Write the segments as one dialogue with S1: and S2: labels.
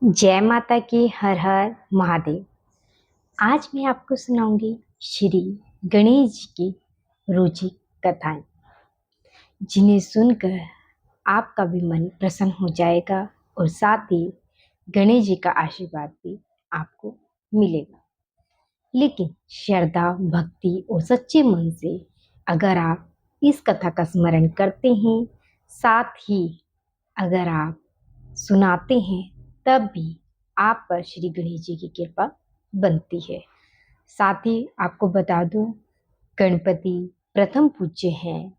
S1: जय माता की। हर हर महादेव। आज मैं आपको सुनाऊंगी श्री गणेश जी की रोचक कथाएं, जिन्हें सुनकर आपका भी मन प्रसन्न हो जाएगा और साथ ही गणेश जी का आशीर्वाद भी आपको मिलेगा। लेकिन श्रद्धा, भक्ति और सच्चे मन से अगर आप इस कथा का स्मरण करते हैं, साथ ही अगर आप सुनाते हैं, तब भी आप पर श्री गणेश जी की कृपा बनती है। साथ ही आपको बता दूं, गणपति प्रथम पूज्य हैं।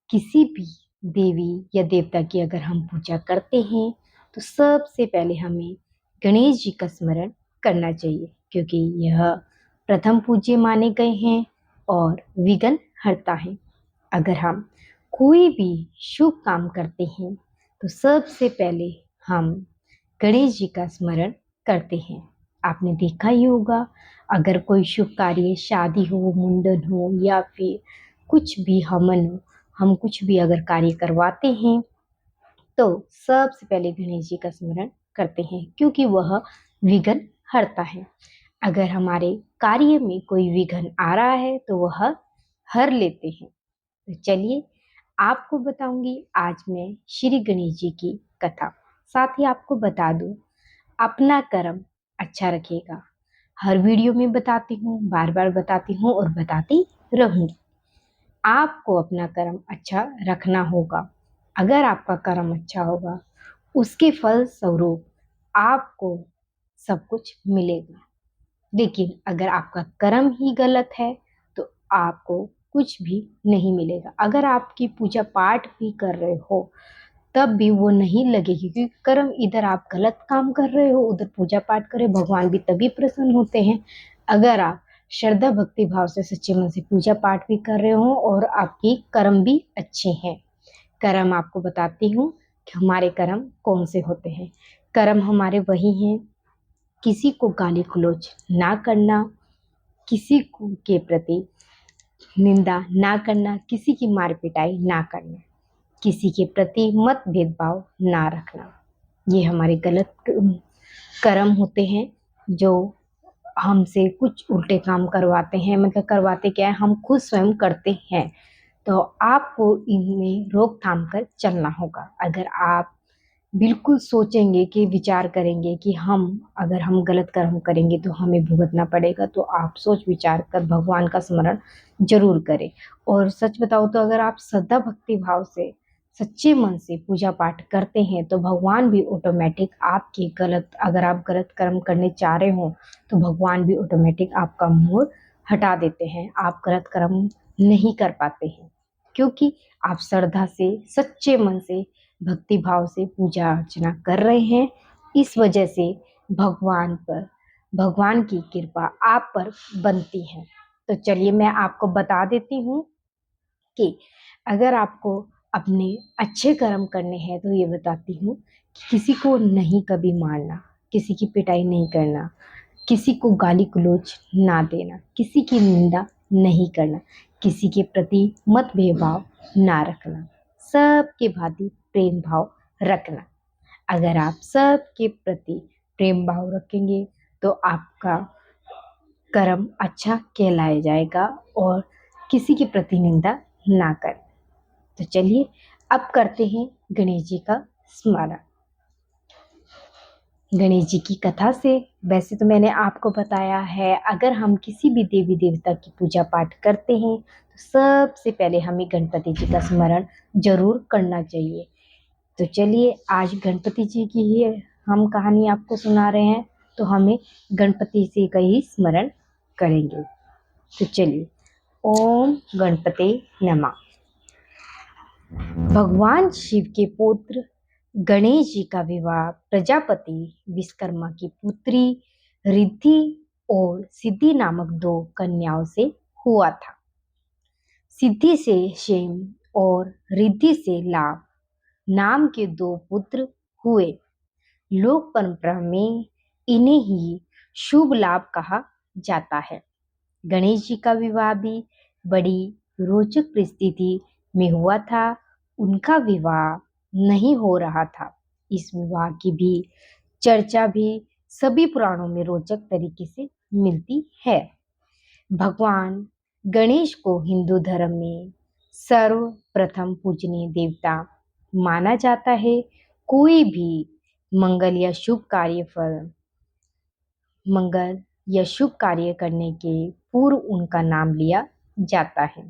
S1: किसी भी देवी या देवता की अगर हम पूजा करते हैं तो सबसे पहले हमें गणेश जी का स्मरण करना चाहिए, क्योंकि यह प्रथम पूज्य माने गए हैं और विघ्न हरता है। अगर हम कोई भी शुभ काम करते हैं तो सबसे पहले हम गणेश जी का स्मरण करते हैं। आपने देखा ही होगा, अगर कोई शुभ कार्य, शादी हो, मुंडन हो या फिर कुछ भी हवन हो, हम कुछ भी अगर कार्य करवाते हैं तो सबसे पहले गणेश जी का स्मरण करते हैं, क्योंकि वह विघ्न हरता है। अगर हमारे कार्य में कोई विघ्न आ रहा है तो वह हर लेते हैं। तो चलिए आपको बताऊंगी आज मैं श्री गणेश जी की कथा। साथ ही आपको बता दूं, अपना कर्म अच्छा रखिएगा। हर वीडियो में बताती हूँ, बार बार बताती हूँ और बताती रहूंगी। आपको अपना कर्म अच्छा रखना होगा। अगर आपका कर्म अच्छा होगा, उसके फल स्वरूप आपको सब कुछ मिलेगा। लेकिन अगर आपका कर्म ही गलत है तो आपको कुछ भी नहीं मिलेगा। अगर आपकी पूजा पाठ भी कर रहे हो तब भी वो नहीं लगेगी, क्योंकि कर्म, इधर आप गलत काम कर रहे हो, उधर पूजा पाठ करें, भगवान भी तभी प्रसन्न होते हैं अगर आप श्रद्धा भक्ति भाव से सच्चे मन से पूजा पाठ भी कर रहे हो और आपकी कर्म भी अच्छे हैं। कर्म आपको बताती हूँ कि हमारे कर्म कौन से होते हैं। कर्म हमारे वही हैं, किसी को गाली गलौज ना करना, किसी को के प्रति निंदा ना करना, किसी की मार पिटाई ना करना, किसी के प्रति मत भेदभाव ना रखना। ये हमारे गलत कर्म होते हैं जो हमसे कुछ उल्टे काम करवाते हैं। मतलब करवाते क्या है, हम खुद स्वयं करते हैं। तो आपको इनमें रोकथाम कर चलना होगा। अगर आप बिल्कुल सोचेंगे कि विचार करेंगे कि हम अगर हम गलत कर्म करेंगे तो हमें भुगतना पड़ेगा, तो आप सोच विचार कर भगवान का स्मरण जरूर करें। और सच बताओ तो अगर आप श्रद्धा भक्ति भाव से सच्चे मन से पूजा पाठ करते हैं तो भगवान भी ऑटोमेटिक आपके गलत, अगर आप गलत कर्म करने चाह रहे हो तो भगवान भी ऑटोमेटिक आपका मोह हटा देते हैं। आप गलत कर्म नहीं कर पाते हैं, क्योंकि आप श्रद्धा से सच्चे मन से भक्ति भाव से पूजा अर्चना कर रहे हैं। इस वजह से भगवान पर, भगवान की कृपा आप पर बनती है। तो चलिए मैं आपको बता देती हूँ कि अगर आपको अपने अच्छे कर्म करने हैं तो ये बताती हूँ कि किसी को नहीं कभी मारना, किसी की पिटाई नहीं करना, किसी को गाली गलौज ना देना, किसी की निंदा नहीं करना, किसी के प्रति मत भेदभाव ना रखना, सबके भांति प्रेम भाव रखना। अगर आप सबके प्रति प्रेम भाव रखेंगे तो आपका कर्म अच्छा कहलाया जाएगा और किसी के प्रति निंदा ना करें। तो चलिए अब करते हैं गणेश जी का स्मरण। गणेश जी की कथा से, वैसे तो मैंने आपको बताया है, अगर हम किसी भी देवी देवता की पूजा पाठ करते हैं तो सबसे पहले हमें गणपति जी का स्मरण जरूर करना चाहिए। तो चलिए आज गणपति जी की ही हम कहानी आपको सुना रहे हैं, तो हमें गणपति जी का ही स्मरण करेंगे। तो चलिए, ओम गणपते नमः। भगवान शिव के पुत्र गणेश जी का विवाह प्रजापति विश्वकर्मा की पुत्री रिद्धि और सिद्धि नामक दो कन्याओं से हुआ था। सिद्धि से क्षेम और रिद्धि से लाभ नाम के दो पुत्र हुए। लोक परंपरा में इन्हें ही शुभ लाभ कहा जाता है। गणेश जी का विवाह भी बड़ी रोचक परिस्थिति में हुआ था। उनका विवाह नहीं हो रहा था। इस विवाह की भी चर्चा भी सभी पुराणों में रोचक तरीके से मिलती है। भगवान गणेश को हिंदू धर्म में सर्वप्रथम पूजनीय देवता माना जाता है। कोई भी मंगल या शुभ कार्य फल मंगल या शुभ कार्य करने के पूर्व उनका नाम लिया जाता है।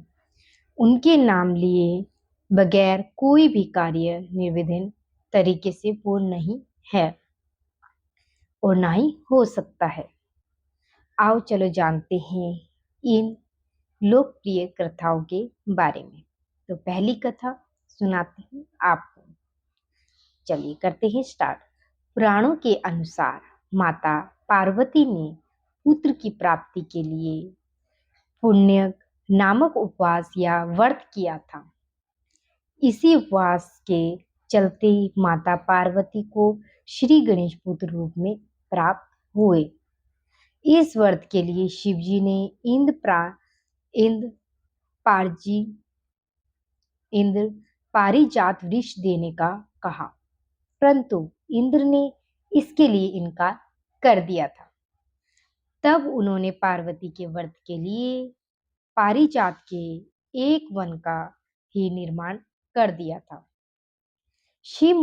S1: उनके नाम लिए बगैर कोई भी कार्य निर्विघ्न तरीके से पूर्ण नहीं है और ना ही हो सकता है। आओ चलो जानते हैं इन लोकप्रिय कथाओं के बारे में। तो पहली कथा सुनाते हैं आपको। चलिए करते हैं स्टार्ट। पुराणों के अनुसार माता पार्वती ने पुत्र की प्राप्ति के लिए पुण्य नामक उपवास या व्रत किया था। इसी उपवास के चलते माता पार्वती को श्री गणेश पुत्र रूप में प्राप्त हुए। इस व्रत के लिए शिवजी ने इंद्र पारजी इंद्र पारिजात वृक्ष देने का कहा, परंतु इंद्र ने इसके लिए इनकार कर दिया था। तब उन्होंने पार्वती के व्रत के लिए पारिजात के एक वन का ही निर्माण कर दिया था। शिव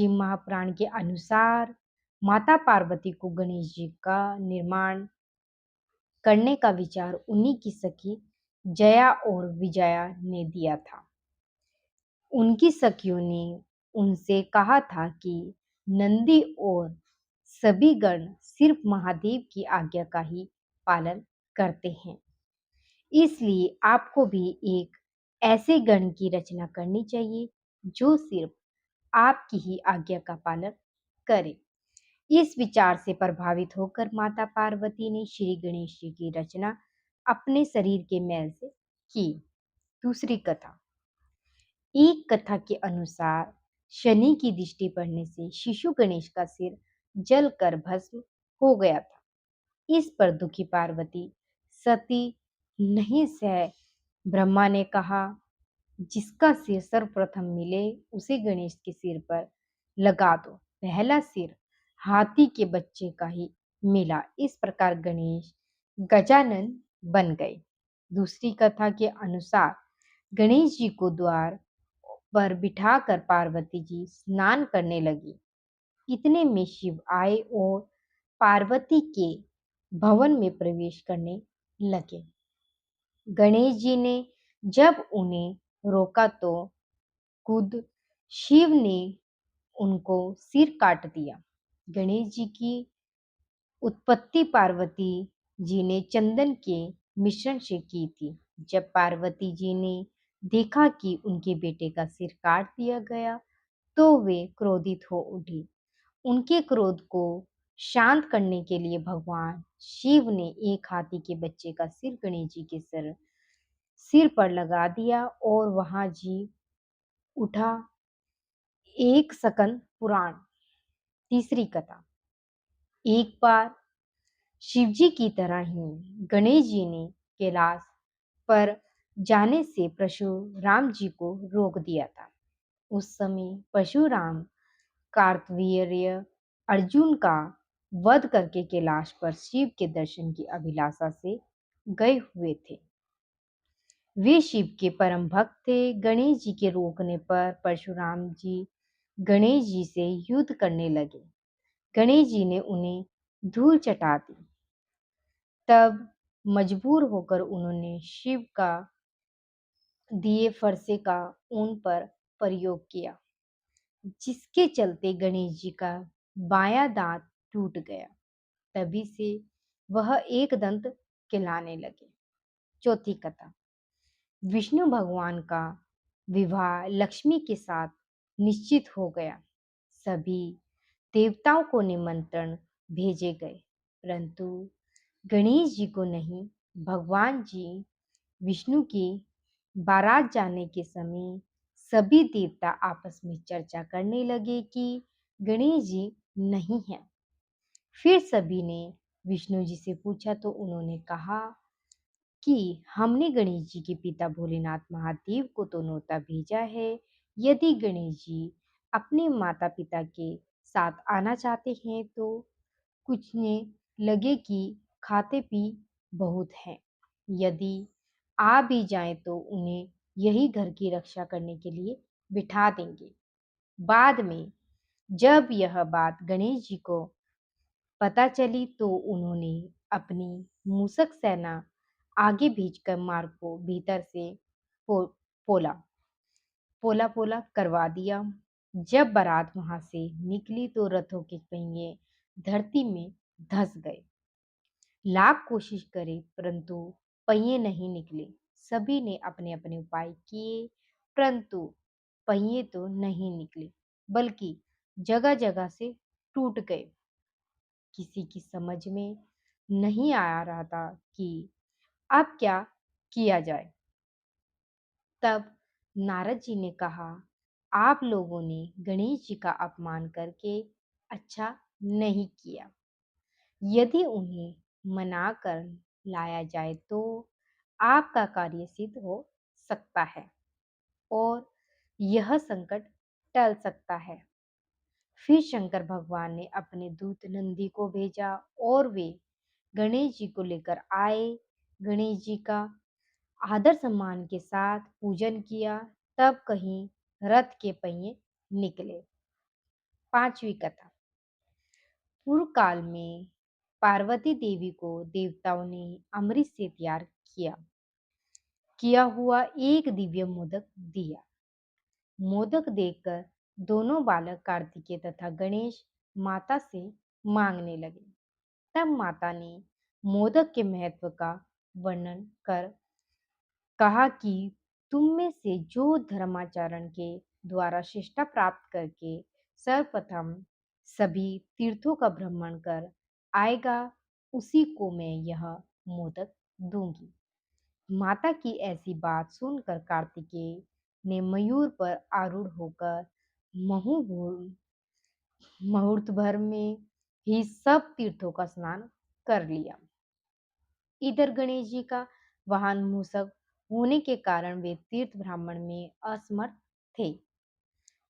S1: महापुराण के अनुसार माता पार्वती को गणेश जी का निर्माण करने का विचार उन्हीं की सखी जया और विजया ने दिया था। उनकी सखियों ने उनसे कहा था कि नंदी और सभी गण सिर्फ महादेव की आज्ञा का ही पालन करते हैं, इसलिए आपको भी एक ऐसे गण की रचना करनी चाहिए जो सिर्फ आपकी ही आज्ञा का पालन करे। इस विचार से प्रभावित होकर माता पार्वती ने श्री गणेश जी की रचना अपने शरीर के मैल से की। दूसरी कथा। एक कथा के अनुसार शनि की दृष्टि पड़ने से शिशु गणेश का सिर जलकर भस्म हो गया था। इस पर दुखी पार्वती सती नहीं सह ब्रह्मा ने कहा, जिसका सिर सर्वप्रथम मिले उसे गणेश के सिर पर लगा दो। पहला सिर हाथी के बच्चे का ही मिला। इस प्रकार गणेश गजानन बन गए। दूसरी कथा के अनुसार गणेश जी को द्वार पर बिठाकर पार्वती जी स्नान करने लगी। इतने में शिव आए और पार्वती के भवन में प्रवेश करने लगे। गणेश जी ने जब उन्हें रोका तो खुद शिव ने उनको सिर काट दिया। गणेश जी की उत्पत्ति पार्वती जी ने चंदन के मिश्रण से की थी। जब पार्वती जी ने देखा कि उनके बेटे का सिर काट दिया गया तो वे क्रोधित हो उठी। उनके क्रोध को शांत करने के लिए भगवान शिव ने एक हाथी के बच्चे का सिर गणेश जी के सिर पर लगा दिया और वहां जी उठा एक सकंद पुराण। तीसरी कथा। एक बार शिवजी की तरह ही गणेश जी ने कैलाश पर जाने से परशुराम जी को रोक दिया था। उस समय परशुराम कार्तवीर्य अर्जुन का वध करके कैलाश पर शिव के दर्शन की अभिलाषा से गए हुए थे। वे शिव के परम भक्त थे। गणेश जी के रोकने पर परशुराम जी गणेश जी से युद्ध करने लगे। गणेश जी ने उन्हें धूल चटा दी। तब मजबूर होकर उन्होंने शिव का दिए फरसे का उन पर प्रयोग किया, जिसके चलते गणेश जी का बायां दांत टूट गया। तभी से वह एक दंत कहलाने लगे। चौथी कथा। विष्णु भगवान का विवाह लक्ष्मी के साथ निश्चित हो गया। सभी देवताओं को निमंत्रण भेजे गए, परंतु गणेश जी को नहीं। भगवान जी विष्णु की बारात जाने के समय सभी देवता आपस में चर्चा करने लगे कि गणेश जी नहीं हैं। फिर सभी ने विष्णु जी से पूछा तो उन्होंने कहा कि हमने गणेश जी के पिता भोलेनाथ महादेव को तो न्योता भेजा है। यदि गणेश जी अपने माता पिता के साथ आना चाहते हैं तो कुछ ने लगे कि खाते पी बहुत हैं, यदि आ भी जाएं तो उन्हें यही घर की रक्षा करने के लिए बिठा देंगे। बाद में जब यह बात गणेश जी को पता चली तो उन्होंने अपनी मूसक सेना आगे भेजकर मार्ग को भीतर से पो, पोला पोला पोला करवा दिया। जब बारात वहां से निकली तो रथों के पहिए धरती में धंस गए। लाख कोशिश करे परंतु पहिए नहीं निकले। सभी ने अपने अपने उपाय किए परंतु पहिए तो नहीं निकले, बल्कि जगह जगह से टूट गए। किसी की समझ में नहीं आ रहा था कि अब क्या किया जाए। तब नारद जी ने कहा, आप लोगों ने गणेश जी का अपमान करके अच्छा नहीं किया। यदि उन्हें मना कर लाया जाए तो आपका कार्य सिद्ध हो सकता है और यह संकट टल सकता है। फिर शंकर भगवान ने अपने दूत नंदी को भेजा और वे गणेश जी को लेकर आए। गणेश जी का आदर सम्मान के साथ पूजन किया। तब कहीं रथ के पहिए निकले। पांचवी कथा। पूर्व काल में पार्वती देवी को देवताओं ने अमृत से तैयार किया हुआ एक दिव्य मोदक दिया। मोदक देखकर दोनों बालक कार्तिकेय तथा गणेश माता से मांगने लगे। तब माता ने मोदक के महत्व का वर्णन कर कहा कि तुम में से जो धर्माचरण के द्वारा शिष्टा प्राप्त करके सर्वप्रथम सभी तीर्थों का भ्रमण कर आएगा, उसी को मैं यह मोदक दूंगी। माता की ऐसी बात सुनकर कार्तिकेय ने मयूर पर आरूढ़ होकर मुहूर्त मुहूर्त भर में ही सब तीर्थों का स्नान कर लिया। इधर गणेश जी का वाहन मूषक होने के कारण वे तीर्थ भ्रमण में असमर्थ थे।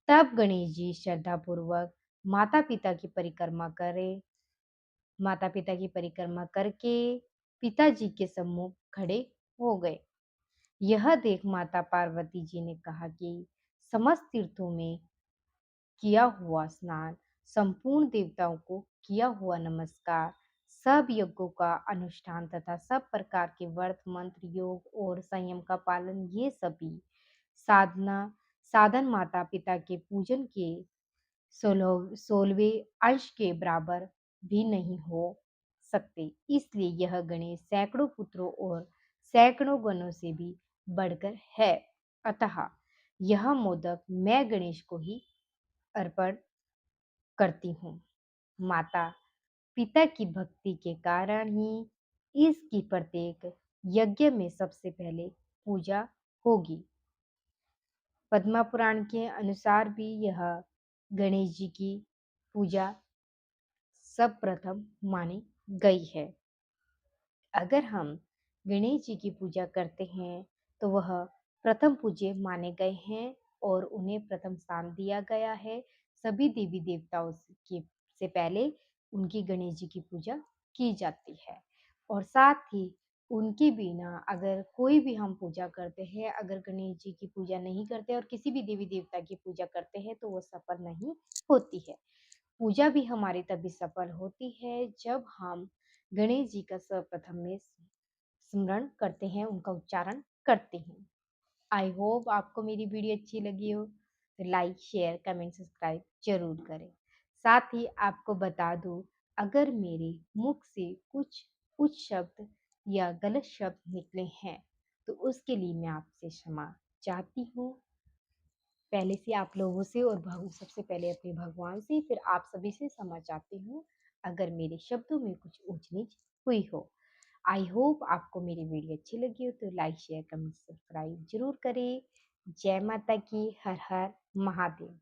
S1: तब गणेश जी श्रद्धा पूर्वक माता पिता की परिक्रमा करके पिताजी के सम्मुख खड़े हो गए। यह देख माता पार्वती जी ने कहा कि समस्त तीर्थों में किया हुआ स्नान, संपूर्ण देवताओं को किया हुआ नमस्कार, सब यज्ञों का अनुष्ठान तथा सब प्रकार के व्रत मंत्र योग और संयम का पालन, ये सभी साधना साधन माता पिता के पूजन के 16वें अंश के बराबर भी नहीं हो सकते। इसलिए यह गणेश सैकड़ों पुत्रों और सैकड़ों गणों से भी बढ़कर है। अतः यह मोदक मैं गणेश को ही अर्पण करती हूँ। माता पिता की भक्ति के कारण ही इसकी प्रत्येक यज्ञ में सबसे पहले पूजा होगी। पद्मा पुराण के अनुसार भी यह गणेश जी की पूजा सब प्रथम मानी गई है। अगर हम गणेश जी की पूजा करते हैं तो वह प्रथम पूज्य माने गए हैं और उन्हें प्रथम स्थान दिया गया है। सभी देवी देवताओं से पहले उनकी गणेश जी की पूजा की जाती है और साथ ही उनके बिना अगर कोई भी हम पूजा करते हैं, अगर गणेश जी की पूजा नहीं करते और किसी भी देवी देवता की पूजा करते हैं तो वो सफल नहीं होती है। पूजा भी हमारी तभी सफल होती है जब हम गणेश जी का सर्वप्रथम में स्मरण करते हैं, उनका उच्चारण करते हैं। आई होप आपको मेरी वीडियो अच्छी लगी हो तो लाइक शेयर कमेंट सब्सक्राइब जरूर करें। साथ ही आपको बता दूं, अगर मेरे मुख से कुछ कुछ शब्द या गलत शब्द निकले हैं तो उसके लिए मैं आपसे क्षमा चाहती हूँ। पहले से आप लोगों से और सबसे पहले अपने भगवान से, फिर आप सभी से क्षमा चाहती हूँ अगर मेरे शब्दों में कुछ ऊंच नीच हुई हो। आई होप आपको मेरी वीडियो अच्छी लगी हो तो लाइक शेयर कमेंट सब्सक्राइब जरूर करें। जय माता की। हर हर महादेव।